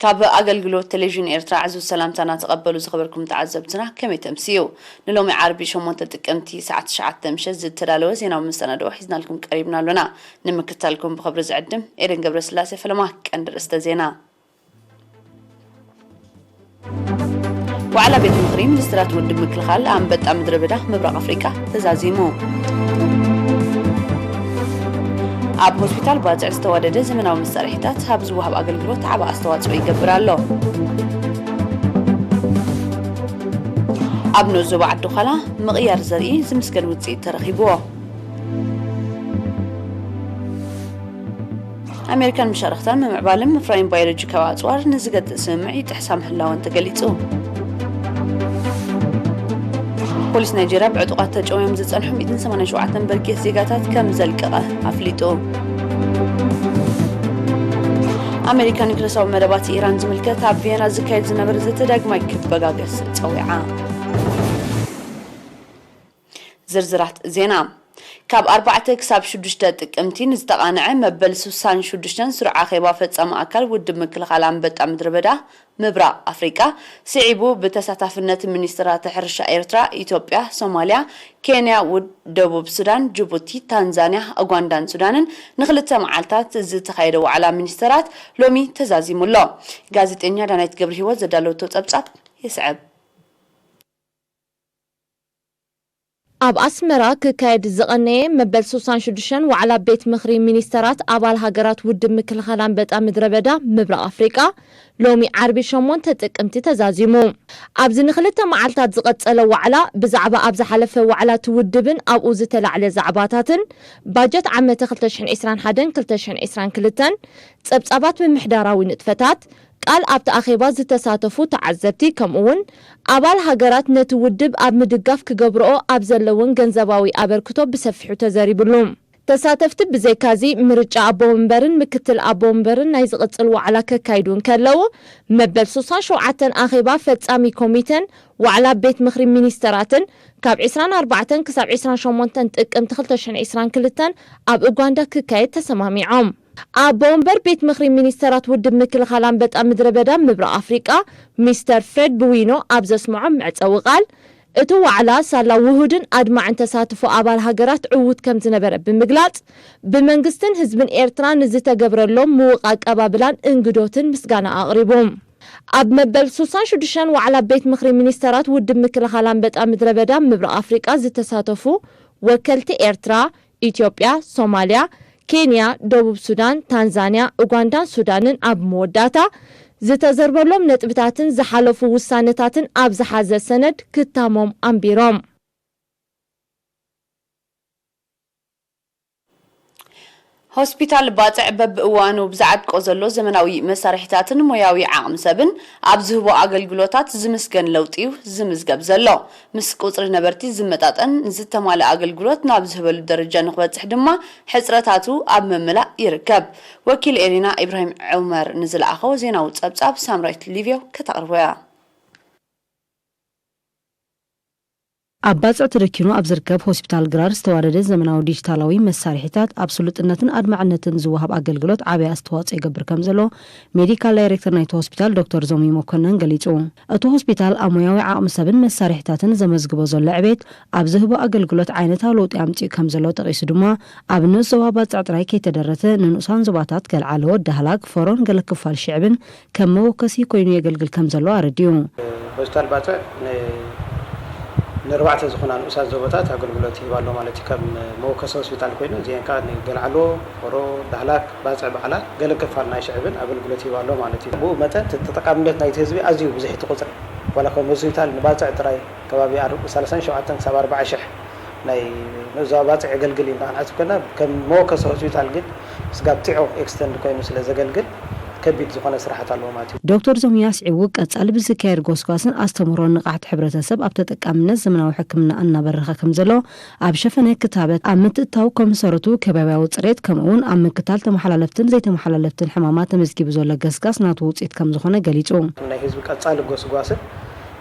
كاب أجلجلو تلفزيون إيرترا عزو السلام تنا تقبلوا زخبركم تعذبتنا كم يتمسيو نلوم عربي شو منطقة أمتي ساعة شعات تمشز التلالو زينا ومستندو حزنا لكم قريبنا لنا نمكتلكم بخبر زعدم إيرن قبل سلاسة فلما كان درست زينا وعلى بيت مغري منسترات ود مكلخال عم بتأ مدربدا مبرق أفريقيا تزازيمو أب هوسبيتال باجع استوادد زمناو مسارحتات هابز وهاب أجلجلوت عبا استواد شوي يقبرالو أب نوزو بعد دخلا مغيار زري زمسكن وتسي ترخيبوه أمريكان مشارختان ممعبالم مفراين بايولوجي كواتوار نزقد سمعي تحسام حلاوان تقليتو بوليس نيجيريا بعتقات تجاوم زصنحم 187 بركي زيغاتات كم زلقه افليتو أمريكان يكرسوا مدبات إيران زملكت عبينا زكايد زنبر زتداغماي كبغاغس صويعه زرزرات زينا كاب 4 كساب 6 ጥቅምቲን ዝተቃንዐ መበል 66 ስርዓ ኸባ ፈጸመ አካል ውድብ ምክልኻል አንበጣ ምድረበዳ ምብራቅ አፍሪካ ሲዒቡ በተሳታፍነት ሚኒስትራት ሕርሻ ኤርትራ ኢትዮጵያ ሶማሊያ ኬንያ ደቡብ ሱዳን ጅቡቲ ታንዛኒያ ኡጋንዳን ሱዳንን ንኽልተ መዓልታት ዝተኻየደ ዋዕላ ሚኒስትራት ሎሚ ተዛዚሙሎ ጋዜጠኛ ዳናይት ገብረ ህይወት ዘዳለወቶ ጸብጻብ ይስዕብ أب أسمرا كايد زغنية مبل سوسان شدشن وعلى بيت مخري مينيسترات أبال هاجرات ود مكل خلان بيت أمدربدا مبرا أفريقيا لومي عربي شمون تتقمتي تزازيمو أبزن خلتا معالتات زغت ألا وعلا بزعبا أبز حلفة وعلا تودبن أو أوزتلا على زعباتاتن باجت عمة خلتشحن إسران حدن كلتشحن إسران كلتن تسبسابات من محداراوي نتفتات قال أبت أخيبات زتساتفو تعذبتي كمون أبال هاجرات نتودب أب مدقاف كجبرو أبزلون جنزباوي أبركتب بسفحو تزاريبلوم تساتفت بزي كازي مرجع أبو مبرن مكتل أبو مبرن نايز غتسلو على كايدون كلو مبل سوسان شوعتن أخيبا فتسامي كوميتن وعلى بيت مخري مينيستراتن كاب 24 كساب 28 تقم تخلتشن 20 كلتن أب أوغندا كايد تسمامي عام أبومبر بيت مخري مينيسترات ودب مكل خلان بيت أمدربدا مبرا أفريقيا مستر فريد بوينو أبزس معهم معتوغال اتو على سالا وهودن أدمع أن تساتفو أبال هاجرات عود كم تنبرا بمقلات بمنقستن هزبن إيرتران نزيتا قبرلهم موقاك أبابلان انقدوتن مسقانا أغربهم أب مبل سوسان شدشان وعلى بيت مخري مينيسترات ودب مكل خلان بيت أمدربدا مبرا أفريقيا زي تساتفو وكلت إيرترا إثيوبيا صوماليا كينيا دبوب سودان تنزانيا أوغندا سودانن أب موداتا زتزربلهم نتبتاتن زحلفو وسانتاتن أب زحازة سند كتامهم أمبيروم هوسبيتال باطع بب اوانو بزعد قزلو زمناوي مسارحتاتن موياوي عام سبن ابزهبو اغلغلوتات زمسكن لوطيو زمزغب زلو مس قصر نبرتي زمطاطن زتمال اغلغلوت نابزهبل درجه نخبصح دما حصرتاتو اب مملا يركب وكيل إرينا إبراهيم عمر نزل اخو زيناو صبصاب سامرايت ليفيو كتقربيا أباز اعتركينو أبزركب هوسبيتال جرار استوارد زمناو ديجيتالاوي مسارحتات أبسولوتنتن أدمعنتن زوهاب أجلجلوت عبي أستواص يقبر كمزلو ميديكال دايركتور نايت هوسبيتال دكتور زومي مكنن قليتو أتو هوسبيتال أموياوي عام سبن مسارحتاتن زمزقبو زول لعبيت أبزهبو أجلجلوت عينتا لوط يامتي كمزلو تقيس دما أبنو زوابات اعتراي كي تدرت ننقصان زباتات قلعالو دهلاك فورون قلقفال شعبن كمو كسي كوينو يقلقل كمزلو أرديو هوسبيتال باتا نربعة زخنا الأستاذ زوجات أقول بلوتي والله مالتي كم موكس هوسبيتال كوينو زين كان قلعلو ورو دهلاك بازع بعلا قال كفارنا شعبن أقول بلوتي والله مالتي بو متى تتقابلت نايت هزبي أزيو بزحت قصر ولا كم هوسبيتال نبازع تراي كبابي 3 شعات 4 شح ناي نزابات عقلقلي نحن أسكنا كم موكس هوسبيتال قد سقابتعو إكستند كوينو سلازة قلقل كبيت زخنا سرحة اللوماتي دكتور زومياس عوق أتسأل بزكير قوسقاسن أستمرون نقاط حبرتسب أبتتك أمن زمنا وحكمنا أن برخة كمزلو أبشفنا كتابة أمت التاو كمسارتو كبابا وطريت كمون أمن كتالت محللفتن زيت محللفتن حمامات مزكي بزولا قسقاس ناتوت إت كم زخنا قليتو من حزبك أتسأل قوسقاسن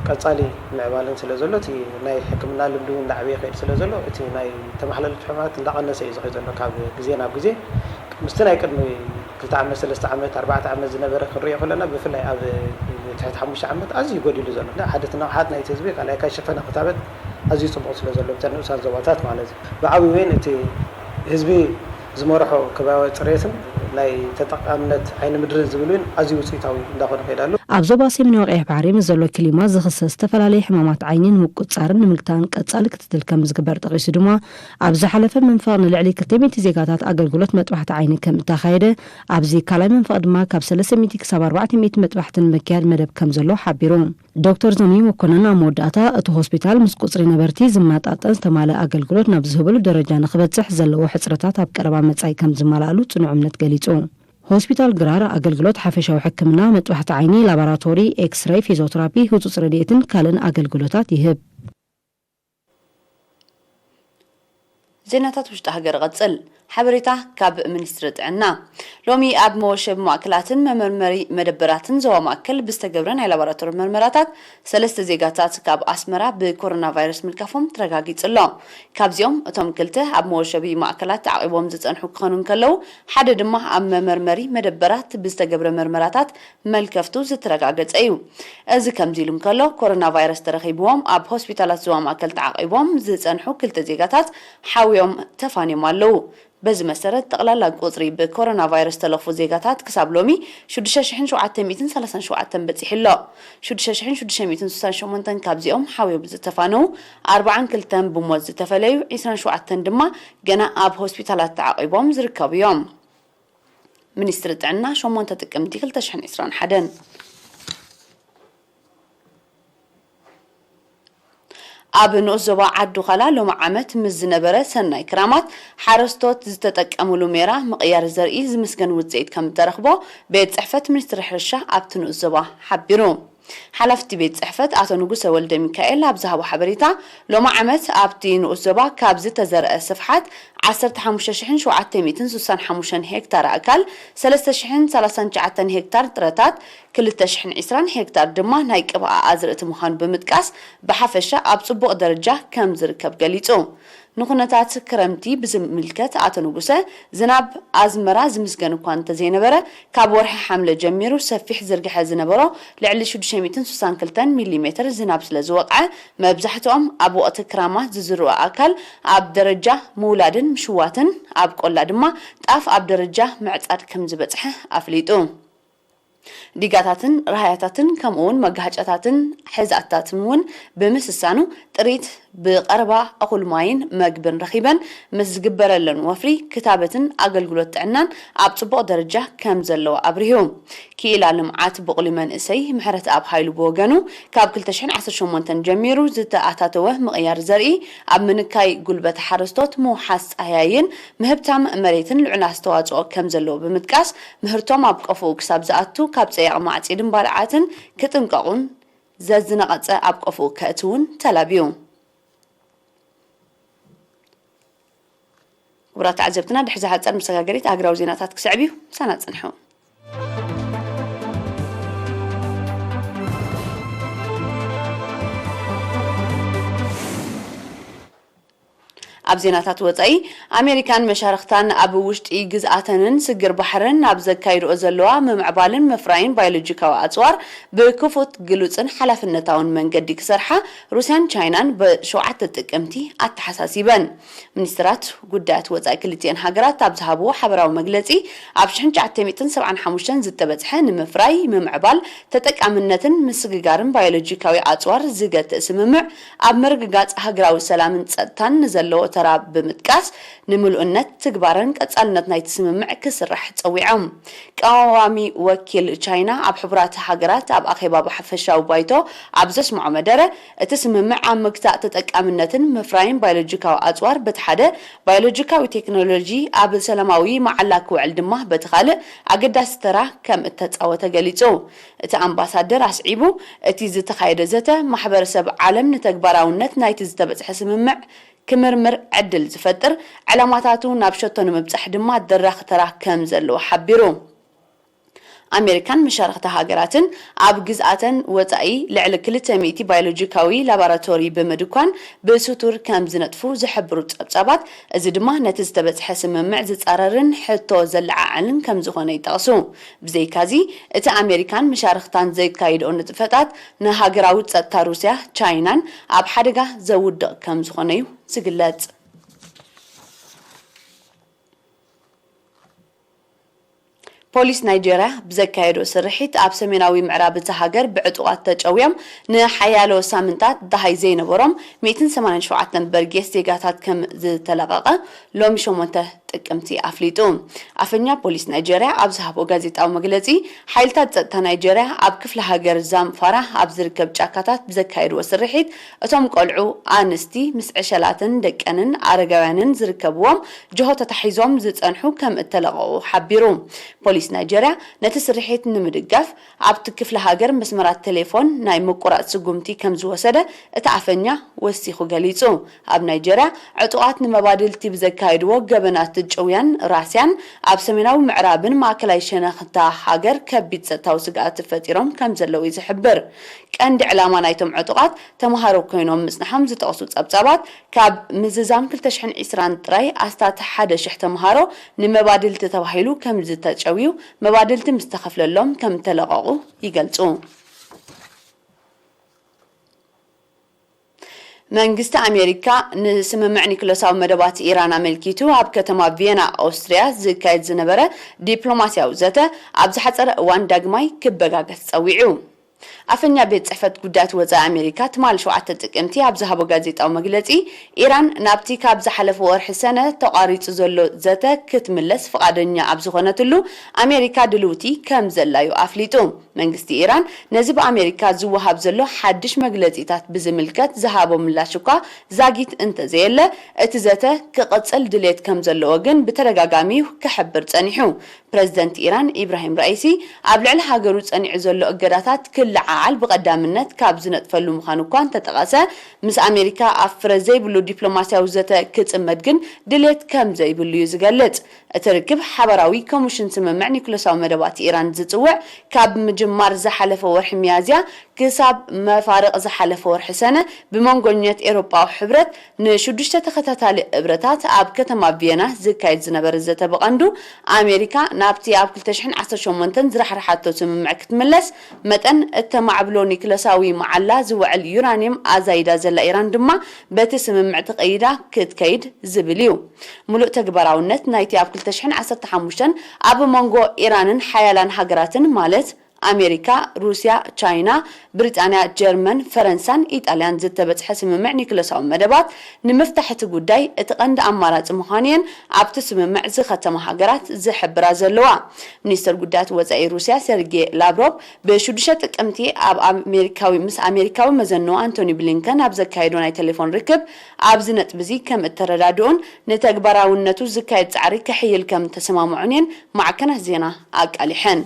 كتالي معبالن سلازلو تي ناي حكمنا لبدون دعوية خير سلازلو تي ناي تمحللت حمامات لقنا سيزخي زلو كاب جزينا بجزي مستنا يكرنو ክልተ ዓመት 3 ዓመት 4 ዓመት ዝነበረ ክንሪኦ ከለና ብፍላይ ኣብ ትሕቲ 5 ዓመት ኣዝዩ ጎዲሉ ዘሎ ሓደ ንሓት ናይቲ ህዝቢ ካልኣይ ካሸፈነ ክታበት ኣዝዩ ጽቡቕ ስለ ዘሎ ብተን ንኡሳን ዞባታት ማለት እዩ ብዓብዪ ወይን እቲ ህዝቢ ዝመርሖ ከባቢ ፅሬትን ናይ ተጠቃምነት ዓይኒ ምድርን ዝብሉን ኣዝዩ ውፅኢታዊ እንዳኾነ ከይዳሉ ኣብ ዞባ ሰሜናዊ ቀይሕ ባሕሪ ምስ ዘሎ ክሊማ ዝኽሰስ ዝተፈላለዩ ሕማማት ዓይንን ምቁፅጻርን ንምልክታን ቀጻሊ ክትትል ከም ዝግበር ጠቒሱ ድማ ኣብ ዝሓለፈ መንፈቕ ንልዕሊ 200 ዜጋታት ኣገልግሎት መጥባሕቲ ዓይኒ ከም እተኻየደ ኣብዚ ካልኣይ መንፈቕ ድማ ካብ 300 ክሳብ 400 መጥባሕትን ምክያድ መደብ ከም ዘሎ ሓቢሩ ዶክተር ዞሚ መኮነን ኣብ መወዳእታ እቲ ሆስፒታል ምስ ቁፅሪ ነበርቲ ዝማጣጠን ዝተማልአ ኣገልግሎት ናብ ዝህብሉ ደረጃ ንኽበፅሕ ዘለዎ ሕፅረታት ኣብ ቀረባ መጻኢ ከም ዝመላእሉ ጽኑዕ እምነት ገሊጹ ሆስፒታል ግራር ኣገልግሎት ሓፈሻዊ ሕክምና መጥባሕቲ ዓይኒ ላቦራቶሪ ኤክስሬይ ፊዚዮቴራፒ ህጹጽ ረድኤትን ካልእን ኣገልግሎታት ይህብ ዜናታት ውሽጢ ሃገር ቀጽል ሓበሬታ ካብ ሚኒስትሪ ጥዕና ሎሚ ኣብ መወሸቢ ማእከላትን መመርመሪ መደበራትን ዞባ ማእከል ብዝተገብረ ናይ ላቦራቶሪ ምርመራታት 3 ዜጋታት ካብ ኣስመራ ብኮሮና ቫይረስ ምልካፎም ተረጋጊጹሎ ካብዚኦም እቶም ክልተ ኣብ መወሸቢ ማእከላት ተዓቂቦም ዝጸንሑ ክኾኑ ከለው ሓደ ድማ ኣብ መመርመሪ መደበራት ብዝተገብረ ምርመራታት መልከፍቱ ዝተረጋገጸ እዩ እዚ ከምዚ ኢሉ ከሎ ኮሮና ቫይረስ ተረኺብዎም ኣብ ሆስፒታላት ዞባ ማእከል ተዓቂቦም ዝጸንሑ ክልተ ዜጋታት ሓዊዮም ተፋንዮም ኣለው بز مسرت تقلل قطري بكورونا فيروس تلفو زيغاتات كساب لومي 6737 بتحلا 6638 كابزيوم حاوي بزتفانو 40 كلتن بموز تفليو 27 دما جنا اب هوسبيتالات تعقيبهم زركب يوم منستر عنا شو مونت تقمتي كل تشحن اسران حدن ኣብ ንኡዞባ ዓዱ ኸላ ሎም ዓመት ምስ ዝነበረ ሰናይ ክራማት ሓረስቶት ዝተጠቀሙሉ ሜራ ምቕያር ዘርኢ ዝምስገን ውፅኢት ከም ተረኽቦ ቤት ጽሕፈት ሚኒስትሪ ሕርሻ ኣብቲ ንኡዞባ ሓቢሩ ሓላፍቲ ቤት ጽሕፈት ኣቶ ንጉሰ ወልደ ሚካኤል ኣብ ዝሃቦ ሓበሬታ ሎም ዓመት ኣብቲ ንኡዞባ ካብ ዝተዘርአ ስፍሓት 15765 ሄክታር ኣካል 3039 ሄክታር ጥረታት 220 ሄክታር ድማ ናይ ቅብኣ ኣዝርእቲ ምዃኑ ብምጥቃስ ብሓፈሻ ኣብ ጽቡቕ ደረጃ ከም ዝርከብ ገሊጹ ንኹነታት ክረምቲ ብዝምልከት ኣቶ ንጉሰ ዝናብ ኣዝመራ ዝምስገን እኳ እንተዘይነበረ ካብ ወርሒ ሓምለ ጀሚሩ ሰፊሕ ዝርግሐ ዝነበሮ ልዕሊ 662 ሚሊ ሜትር ዝናብ ስለ ዝወቕዐ መብዛሕትኦም ኣብ ወቕቲ ክራማት ዝዝርኡ ኣካል ኣብ ደረጃ ምውላድን ምሽዋትን ኣብ ቆላ ድማ ጣፍ ኣብ ደረጃ ምዕጻድ ከም ዝበጽሐ ኣፍሊጡ ዲጋታትን ራሃያታትን ከምኡውን መጋሃጫታትን ሕዛታትን ውን ብምስሳኑ ጥሪት ብቀረባ እኹል ማይን መግብን ረኺበን ምስ ዝግበረለን ወፍሪ ክታበትን ኣገልግሎት ጥዕናን ኣብ ጽቡቕ ደረጃ ከም ዘለዎ ኣብርሂቡ ክኢላ ልምዓት ብቑሊ መንእሰይ ምሕረት ኣብ ሃይሉ ብወገኑ ካብ 2018 ጀሚሩ ዝተኣታተወ ምቕያር ዘርኢ ኣብ ምንካይ ጉልበት ሓረስቶት ምውሓስ ፃህያይን ምህብታም መሬትን ልዑል ኣስተዋጽኦ ከም ዘለዎ ብምጥቃስ ምህርቶም ኣብ ቀፉ ክሳብ ዝኣቱ ካብ ፀያቕ ማዕጺድን ባልዓትን ክጥንቀቑን ዘዝነቐፀ ኣብ ቀፉ ከእትውን ተላብዩ ወራት ዓዘብትና ድሕዚ ሓፀር መሰጋገሪት ኣግራው ዜናታት ክስዕብዩ ሳና ጽንሑ ኣብ ዜናታት ወጻኢ ኣሜሪካን መሻርክታን ኣብ ውሽጢ ግዝኣተንን ስግር ባሕርን ኣብ ዘካይድኦ ዘለዋ ምምዕባልን መፍራይን ባዮሎጂካዊ ኣጽዋር ብክፉት ግሉጽን ሓላፍነታውን መንገዲ ክሰርሓ ሩስያን ቻይናን ብሸውዓተ ጥቅምቲ ኣተሓሳሲበን ሚኒስትራት ጉዳያት ወጻኢ ክልቲአን ሃገራት ኣብ ዝሃብዎ ሓበራዊ መግለጺ ኣብ 1975 ዝተበጽሐ ንምፍራይ ምምዕባል ተጠቃምነትን ምስግጋርን ባዮሎጂካዊ ኣጽዋር ዝገትእ ስምምዕ ኣብ መርግጋጽ ሃገራዊ ሰላምን ጸጥታን ንዘለዎ ተራብ ብምጥቃስ ንምልኡነት ትግባርን ቀጻልነት ናይቲ ስምምዕ ክስራሕ ጸዊዖም ቀዋሚ ወኪል ቻይና ኣብ ሕቡራት ሃገራት ኣብ ኣኼባ ብሓፈሻዊ ባይቶ ኣብ ዘስምዖ መደረ እቲ ስምምዕ ኣብ ምግታእ ተጠቃምነትን ምፍራይን ባዮሎጂካዊ ኣጽዋር በቲ ሓደ ባዮሎጂካዊ ቴክኖሎጂ ኣብ ሰላማዊ መዓላ ክውዕል ድማ በቲ ካልእ ኣገዳሲ ተራ ከም እተፃወተ ገሊጹ እቲ ኣምባሳደር ኣስዒቡ እቲ ዝተኻየደ ዘተ ማሕበረሰብ ዓለም ንተግባራውነት ናይቲ ዝተበጽሐ ስምምዕ كمرمر عدل زفتر علاماتاتو نابشتو نمبصح دما دراخ ترا كم زلو حبيرو ኣሜሪካን መሻርክቲ ሃገራትን ኣብ ግዝኣተን ወፃኢ ልዕሊ 200 ባዮሎጂካዊ ላቦራቶሪ ብምድኳን ብስቱር ከም ዝነጥፉ ዝሕብሩ ጸብጻባት እዚ ድማ ነቲ ዝተበጽሐ ስምምዕ ዝጻረርን ሕቶ ዘለዓዓልን ከም ዝኾነ ይጠቕሱ ብዘይካዚ እቲ ኣሜሪካን መሻርክታን ዘይካይድኦ ንጥፈታት ንሃገራዊ ጸጥታ ሩስያ ቻይናን ኣብ ሓደጋ ዘውድቕ ከም ዝኾነ እዩ ዝግለጽ ፖሊስ ናይጄርያ ብዘካየዶ ስርሒት ኣብ ሰሜናዊ ምዕራብ እቲ ሃገር ብዕጡቃት ተጨውዮም ንሓያሎ ሳምንታት ዳሃይ ዘይነበሮም 187 በርጌስ ዜጋታት ከም ዝተለቀቀ ሎሚ 8 ጥቅምቲ ኣፍሊጡ ኣፈኛ ፖሊስ ናይጄርያ ኣብ ዝሃቦ ጋዜጣዊ መግለጺ ሓይልታት ጸጥታ ናይጄርያ ኣብ ክፍለ ሃገር ዛምፋራ ኣብ ዝርከብ ጫካታት ብዘካየዶ ስርሒት እቶም ቆልዑ ኣንስቲ ምስ ዕሸላትን ደቀንን ኣረጋውያንን ዝርከብዎም ጆሆ ተታሒዞም ዝጸንሑ ከም እተለቀቁ ሓቢሩ ፖሊስ ናይጄርያ ነቲ ስርሒት ንምድጋፍ ኣብቲ ክፍለ ሃገር መስመራት ቴሌፎን ናይ ምቁራጽ ስጉምቲ ከም ዝወሰደ እቲ ኣፈኛ ወሲኹ ገሊጹ ኣብ ናይጄርያ ዕጡቃት ንመባድልቲ ብዘካየድዎ ገበናት ጨውያን ራስያን ኣብ ሰሜናዊ ምዕራብን ማእከላይ ሸነኽታ ሃገር ከቢድ ጸጥታዊ ስግኣት ፈጢሮም ከም ዘለዉ ይዝሕብር ቀንዲ ዕላማ ናይቶም ዕጡቃት ተማሃሮ ኮይኖም ምጽናሖም ዝጠቕሱ ጸብጻባት ካብ ምዝዛም 2020 ጥራይ ኣስታት 1,000 ተማሃሮ ንመባድልቲ ተባሂሉ ከም ዝተጨውዩ መባድልቲ ምስተኸፍለሎም ከም ተለቀቁ ይገልጹ መንግስቲ ኣሜሪካ ንስምምዕ ኒኩለሳዊ መደባት ኢራን ኣመልኪቱ ኣብ ከተማ ቪየና ኣውስትሪያ ዝካየድ ዝነበረ ዲፕሎማስያዊ ዘተ ኣብ ዝሓፀረ እዋን ዳግማይ ክበጋገስ ፀዊዑ ኣፈኛ ቤት ጽሕፈት ጉዳያት ወፃኢ ኣሜሪካ ትማል 7 ጥቅምቲ ኣብ ዝሃቦ ጋዜጣዊ መግለጺ ኢራን ናብቲ ካብ ዝሓለፈ ወርሒ ሰነ ተቋሪጹ ዘሎ ዘተ ክትምለስ ፍቃደኛ ኣብ ዝኾነትሉ ኣሜሪካ ድልውቲ ከም ዘላዩ ኣፍሊጡ መንግስቲ ኢራን ነዚ ብኣሜሪካ ዝወሃብ ዘሎ ሓድሽ መግለጺታት ብዝምልከት ዝሃቦ ምላሽ እኳ ዛጊት እንተዘየለ እቲ ዘተ ክቕጽል ድሌት ከም ዘለዎ ግን ብተደጋጋሚ ክሕብር ጸኒሑ ፕሬዝደንት ኢራን ኢብራሂም ራኢሲ ኣብ ልዕሊ ሃገሩ ጸኒዑ ዘሎ እገዳታት ክልዓዓል ብቀዳምነት ካብ ዝነጥፈሉ ምዃኑ እኳ እንተጠቐሰ ምስ ኣሜሪካ ኣብ ፍረ ዘይብሉ ዲፕሎማስያዊ ዘተ ክጽመድ ግን ድሌት ከም ዘይብሉ እዩ ዝገልጽ እቲ ርክብ ሓበራዊ ኮሚሽን ስምምዕ ኒኩለሳዊ መደባት ኢራን ዝጽውዕ ካብ ምጅማር ዝሓለፈ ወርሒ ሚያዝያ ክሳብ መፋርቕ ዝሓለፈ ወርሒ ሰነ ብመንጎኘት ኤውሮጳዊ ሕብረት ንሽዱሽተ ተኸታታሊ እብረታት ኣብ ከተማ ቪየና ዝካየድ ዝነበረ ዘተ ብቐንዱ ኣሜሪካ ናብቲ ኣብ 2018 ዝረሓርሓቶ ስምምዕ ክትምለስ መጠን እተማዕብሎ ኒኩለሳዊ መዓላ ዝውዕል ዩራኒየም ኣዛይዳ ዘላ ኢራን ድማ በቲ ስምምዕ ተቐይዳ ክትከይድ ዝብል እዩ ሙሉእ ተግባራውነት ናይቲ ኣብ 2015 ኣብ መንጎ ኢራንን ሓያላን ሃገራትን ማለት ኣሜሪካ ሩስያ ቻይና ብሪጣንያ ጀርመን ፈረንሳን ኢጣልያን ዝተበጽሐ ስምምዕ ኒኩለሳዊ መደባት ንምፍታሕቲ ጉዳይ እቲ ቀንዲ ኣማራጺ ምዃንየን ኣብቲ ስምምዕ ዝኸተማ ሃገራት ዝሕብራ ዘለዋ ሚኒስትር ጉዳያት ወፃኢ ሩስያ ሴርጌይ ላቭሮቭ ብ6 ጥቅምቲ ኣብ ኣሜሪካዊ መዘንው አንቶኒ ብሊንከን ኣብ ዘካየዶ ናይ ቴሌፎን ርክብ ኣብዚ ነጥቢ እዚ ከም እተረዳድኡን ንተግባራውነቱ ዝካየድ ጻዕሪ ክሕይል ከም ተሰማምዑን እየን ማዕከናት ዜና ኣቃሊሐን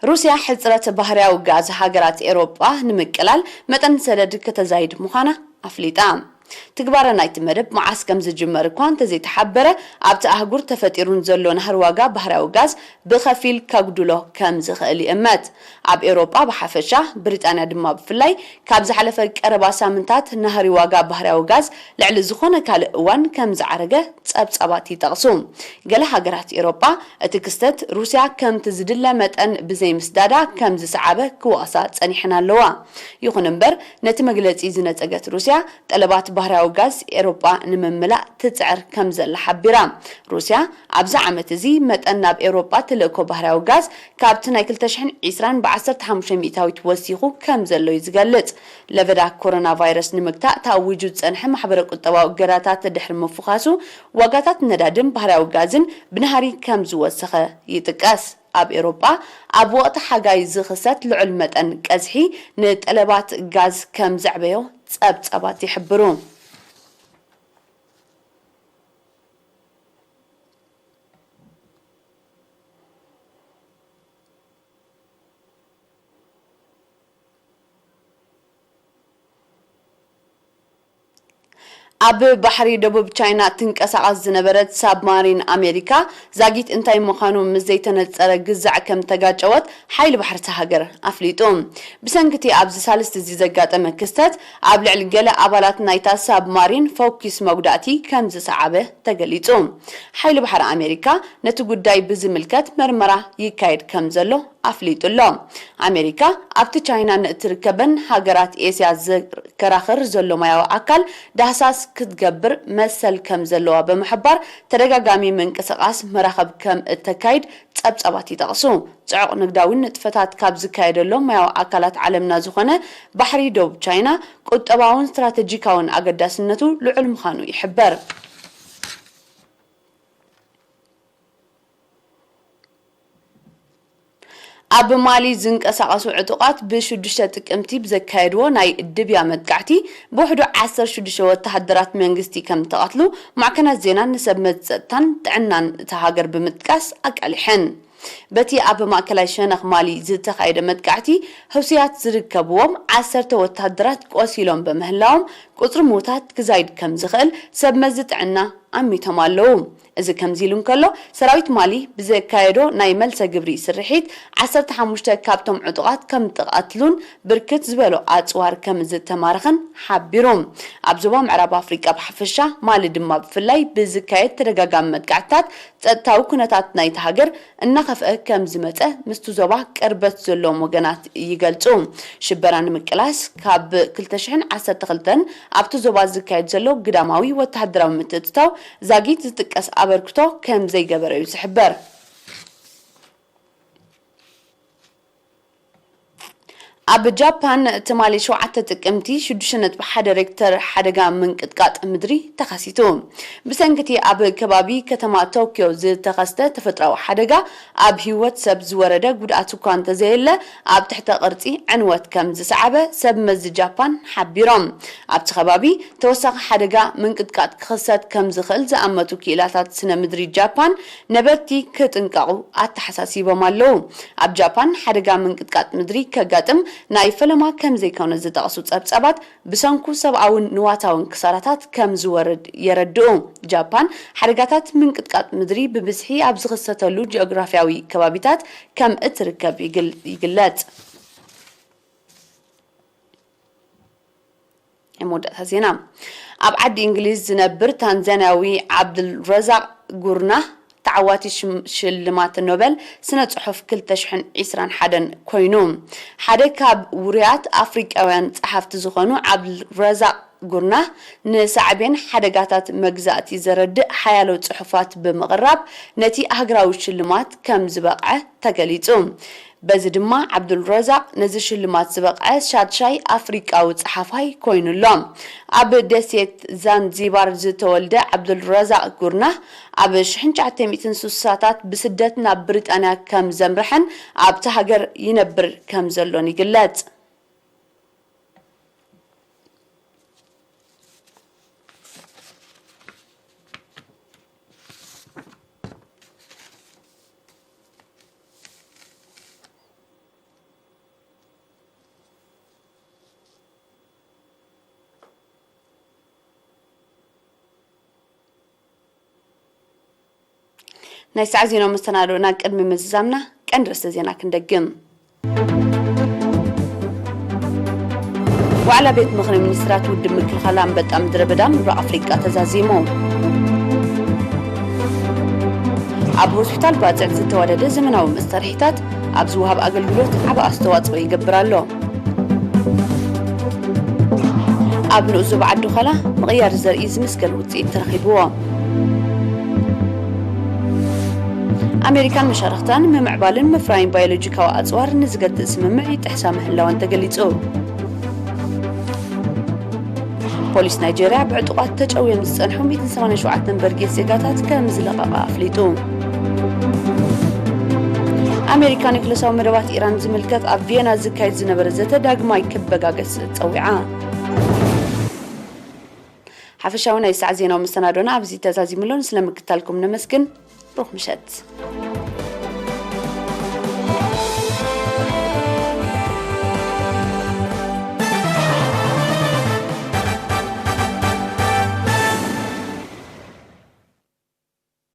روسيا حزرت بحرية وغاز هاجرات أوروبا نمكلال متن سدد كتزايد مخانة أفليتام تكبار نايت مرب معسكم زجمر كوانت زي تحبره عبت أهجور تفتيرون زلون هرواجا بحرية وغاز بخفيل كاغدولو كم زخالي أمات عب أوروبا بحفشة بريطانيا دما بفلاي كابز حلفك أربع سامنتات نهر واجا بحرية وغاز لعل زخونة كالقوان كم زعرجة تصابتي تغصوم قال هاجرات أوروبا اتكستت روسيا كم تزدلا متن بزي مسدادا كم زسعبة كواسات أنيحنا اللوا يخنبر نتمجلت إذن تجت روسيا طلبات بحرية وغاز أوروبا نمملا تسعر كم زل حبيرا روسيا عبز عمت زي متن بأوروبا تلقو بحرية وغاز كابتن أكل تشحن عسران بعصر تحمشن مئتاوي توسيخو كم زلو يزقلت لفدا كورونا فيروس نمكتا تاوجود سنحم حبرك التواء قراتات تدحر مفخاسو وقاتات ندادم بحرية وغازن بنهاري كم زوسخة يتكاس ኣብ ኤውሮጳ ኣብ ወቕቲ ሓጋይ ዝኽሰት ልዑል መጠን ቀዝሒ ንጠለባት ጋዝ ከም ዘዕበዮ ጸብጻባት ይሕብሩ ኣብ ባሕሪ ደቡብ ቻይና ትንቀሳቐስ ዝነበረት ሳብማሪን ኣሜሪካ ዛጊት እንታይ ምዃኑ ምስ ዘይተነፀረ ግዛዕ ከም ተጋጨወት ሓይሊ ባሕርቲ ሃገር ኣፍሊጡ ብሰንኪቲ ኣብዚ ሳልስቲ እዚ ዘጋጠመ ክስተት ኣብ ልዕሊ ገለ ኣባላት ናይታ ሳብማሪን ፎኪስ መጉዳእቲ ከም ዝሰዓበ ተገሊጹ ሓይሊ ባሕሪ ኣሜሪካ ነቲ ጉዳይ ብዝምልከት መርመራ ይካየድ ከም ዘሎ ኣፍሊጡሎ ኣሜሪካ ኣብቲ ቻይና ንእትርከበን ሃገራት ኤስያ ዘከራኽር ዘሎ ማያዊ ኣካል ዳህሳስ ክትገብር መሰል ከም ዘለዋ ብምሕባር ተደጋጋሚ ምንቅስቓስ መራኸብ ከም እተካይድ ጸብጸባት ይጠቕሱ ጽዑቕ ንግዳዊ ንጥፈታት ካብ ዝካየደሎም ማያዊ ኣካላት ዓለምና ዝኾነ ባሕሪ ደቡብ ቻይና ቁጠባውን ስትራቴጂካውን ኣገዳስነቱ ልዑል ምዃኑ ይሕበር ኣብ ማሊ ዝንቀሳቐሱ ዕጡቃት ብ6 ጥቅምቲ ብዘካየድዎ ናይ ድብያ መጥቃዕቲ ብውሕዱ 16 ወተሃደራት መንግስቲ ከም ተቐትሉ ማዕከናት ዜና ንሰብ መጸጥታን ጥዕናን እታ ሃገር ብምጥቃስ ኣቃሊሐን በቲ ኣብ ማእከላይ ሸነኽ ማሊ ዝተኻየደ መጥቃዕቲ ህውስያት ዝርከብዎም 10 ወተሃደራት ቆሲሎም በምህላዎም ቁጽሪ ሞታት ክዛይድ ከም ዝኽእል ሰብ መዚ ጥዕና ኣሚቶም ኣለዉ እዚ ከምዚሉን ከሎ ሰራዊት ማሊ ብዘካየዶ ናይ መልሰ ግብሪ ስርሒት 15 ካብቶም ዕጡቃት ከም ተቐትሉን ብርክት ዝበሉ ኣጽዋር ከም ዝተማረኸን ሓቢሮም ኣብ ዞባ ምዕራብ ኣፍሪቃ ብሓፈሻ ማሊ ድማ ብፍላይ ብዝካየድ ተደጋጋሚ መጥቃዕትታት ጸጥታዊ ኩነታት ናይቲ ሃገር እናኸፍአ ከም ዝመጸ ምስቲ ዞባ ቅርበት ዘለዎም ወገናት ይገልጹ ሽበራ ንምቅላስ ካብ 2012 ኣብቲ ዞባ ዝካየድ ዘሎ ግዳማዊ ወተሃደራዊ ምትእትታው ዛጊት ዝጥቀስ ኣበርክቶ ከም ዘይገበረ እዩ ዝሕበር ኣብ ጃፓን ትማሊ 7 ጥቅምቲ 6.1 ሬክተር ሓደጋ ምንቅጥቃጥ ምድሪ ተኸሲቱ ብሰንኪቲ ኣብ ከባቢ ከተማ ቶኪዮ ዝተኸስተ ተፈጥሮኣዊ ሓደጋ ኣብ ህይወት ሰብ ዝወረደ ጉድኣት እኳ እንተዘየለ ኣብ ትሕተ ቅርጺ ዕንወት ከም ዝሰዓበ ሰብ መዚ ጃፓን ሓቢሮም ኣብቲ ከባቢ ተወሳኺ ሓደጋ ምንቅጥቃጥ ክኽሰት ከም ዝኽእል ዝኣመቱ ክኢላታት ስነ ምድሪ ጃፓን ነበርቲ ክጥንቀቑ ኣተሓሳሲቦም ኣለዉ ኣብ ጃፓን ሓደጋ ምንቅጥቃጥ ምድሪ ከጋጥም ናይ ፈለማ ከም ዘይኮነ ዝጠቕሱ ጸብጸባት ብሰንኩ ሰብኣውን ንዋታውን ክሳራታት ከም ዝወርድ የረድኡ ጃፓን ሓደጋታት ምንቅጥቃጥ ምድሪ ብብዝሒ ኣብ ዝኽሰተሉ ጂኦግራፊያዊ ከባቢታት ከም እትርከብ ይግለጽ የሞዳታ ዜና ኣብ ዓዲ እንግሊዝ ዝነብር ታንዛንያዊ ዓብድልረዛቅ ጉርና تعواتي شلمات النوبل سنة صحف 2021 ኮይኑ ሓደ ካብ ውርያት ኣፍሪቃውያን ጸሓፍቲ ዝኾኑ ዓብድልረዛቅ ጉርና ንሳዕቤን ሓደጋታት መግዛእቲ ዘረድእ ሓያሎ ጽሑፋት ብምቕራብ ነቲ ሃገራዊ ሽልማት ከም ዝበቕዐ ተገሊጹ በዚ ድማ ዓብድልረዛቅ ነዚ ሽልማት ዝበቕዐ ሻድሻይ ኣፍሪቃዊ ጸሓፋይ ኮይኑሎም ኣብ ደሴት ዛንዚባር ዝተወልደ ዓብድልረዛቅ ጉርና ኣብ 1960ታት ብስደት ናብ ብሪጣንያ ከም ዘምርሐን ኣብቲ ሃገር ይነብር ከም ዘሎን ይግለጽ ናይ ሰዓት ዜና መስተናዶና ቅድሚ ምዝዛምና ቀንዲ ርእሰ ዜና ክንደግም ዋዕላ ቤት ምክሪ ሚኒስትራት ውድብ ምክልኻል ኣንበጣ ምድረ በዳ ምብራቕ ኣፍሪቃ ተዛዚሙ ኣብ ሆስፒታል ባፅዕ ዝተወደደ ዘመናዊ መሳርሒታት ኣብ ዝወሃብ ኣገልግሎት ዓቢ ኣስተዋፅኦ ይገብር ኣሎ ኣብ ንኡዙ ብዓዱ ኸላ ምቕያር ዘርኢ ዝምስገን ውፅኢት ተረኺብዎ أمريكان مشاركتان ممعبالن مفراين بيولوجيكاو أزوار نزقت اسممع يتحسى محلاوان تقليتو بوليس نيجيريا بعتقات تجاوية مستنحو 187 نمبر جيسيقاتات كمزلقاء أفليتو أمريكان كلساو مروات إيران زملكات أفيانا زكايت زنبرزتا داقماي كبقاقس تسويعا حفشاونا يسعى زينا ومستنادونا أبزي تزازي ملون سلامك تالكم نمسكن روح مشات